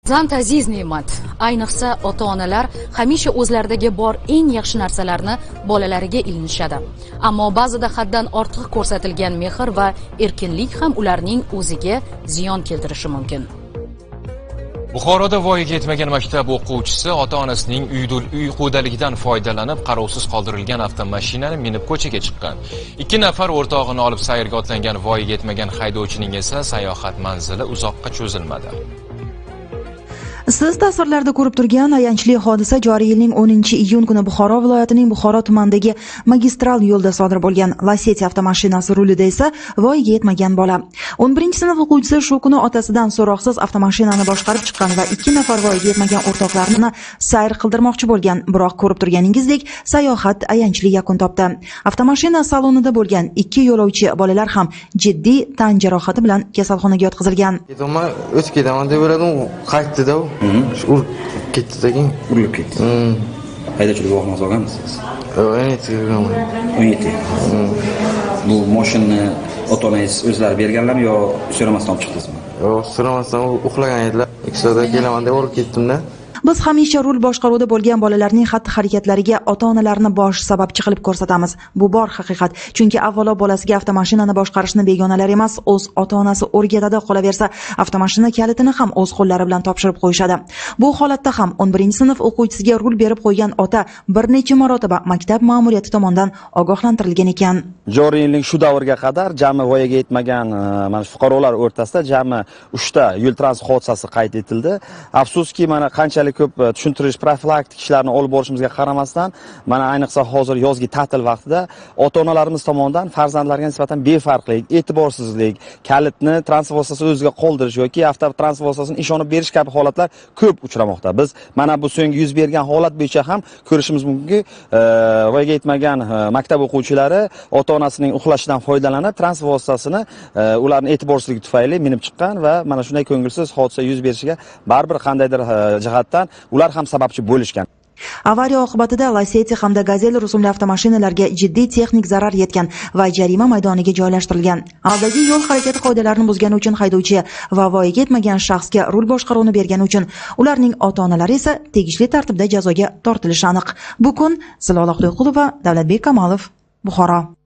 Farzand aziz ne'mat. Ayniqsa ota-onalar hamisha o'zlaridagi bor eng yaxshi narsalarni bolalariga ilinishadi. Ammo ba'zida haddan ortiq ko'rsatilgan mehr va erkinlik ham ularning o'ziga ziyon keltirishi mumkin. Buxoroda voyaga yetmagan maktab o'quvchisi ota-onasining uy qudaligidan foydalanib qarovsiz qoldirilgan avtomashinani minib ko'chaga chiqqan. 2 nafar o'rtog'ini olib sayrga otlangan voyaga yetmagan haydovchining esa sayohat manzili uzoqqa cho'zilmadi. Siz tasvirlarda ko'rib turgan ayanchli hodisa joriy yilning 10-iyun kuni Buxoro viloyatining Buxoro tumanidagi magistral yo'lda sodir bo'lgan. Lacetti avtomashinasi rulida esa voyaga yetmagan bola. 11-sinf o'quvchisi shu kuni otasidan so'roqsiz avtomashinani boshqarib chiqqan va 2 nafar voyaga yetmagan o'rtoqlarini sayr qildirmoqchi bo'lgan. Biroq ko'rib turganingizdek, sayohat ayanchli yakun topdi. Avtomashina salonida bo'lgan 2 yo'lovchi bolalar ham jiddiy tan jarohati bilan kasalxonaga yotqizilgan. O'tib ketaman deb o'yladim, qaytdi-da. Urib ketdi-da. Urilib ketdi. Haydovchilik guvohnomasi olganmisiz? 17. Bu mashinani ota-onangiz o'zlari berganlarmi yo so'ramasdan olib chiqdingizmi? Yo'q, so'ramasdan uxlagan edilar. Ikkisida kelaman deb urib ketdim-da. Biz hamisha rul boshqaruvida bo'lgan bolalarning xatti-harakatlariga ota-onalarni bosh sababchi qilib ko'rsatamiz. Bu bor haqiqat. Chunki avvalo bolasiga avtomashinani boshqarishni begonalar emas, o'z ota-onasi o'rgatadi. Qolaversa, avtomashina kalitini ham o'z qo'llari bilan topshirib qo'yishadi. Bu holatda ham 11-sinf o'quvchisiga rul berib qo'ygan ota bir necha marotaba maktab ma'muriyati tomonidan ogohlantirilgan ekan. Joriy yilning shu davrga qadar jami voyaga yetmagan mana fuqarolar o'rtasida jami 3 ta yo'l transport hodisasi qayd etildi. Afsuski, mana qanchalik ko'p tushuntirish profilaktik ishlarni olib borishimizga qaramasdan, mana ayniqsa hozir yozgi ta'til vaqtida ota-onalarimiz tomonidan farzandlarga nisbatan befarqlik, e'tiborsizlik, kalitni transport vositasi o'ziga qoldirish yoki avtotransport vositasini ishonib berish kabi holatlar ko'p uchramoqda. Biz mana bu so'nggi yuz bergan holat bo'yicha ham ko'rishimiz mumkinki, voyaga yetmagan maktab o'quvchilari ota-onasining uxlashidan foydalanib transport vositasini ularning e'tiborsizligi tufayli minib chiqqan va mana shunday ko'ngilsiz hodisa yuz berishiga baribir qandaydir jihatdan ular ham sababchi bo'lishgan. Avariya oqibatida Lacetti hamda Gazel rusumli avtomashinalarga jiddiy texnik zarar yetgan va jarima maydoniga joylashtirilgan. Aldagi yo'l harakati qoidalarini buzgani uchun haydovchi va voyaga yetmagan shaxsga rul boshqaruvini bergani uchun ularning ota-onalari esa tegishli tartibda jazoga tortilishi aniq. Bu kun Zilola Xudoyqulova, Davlatbek Kamolov, Buxoro.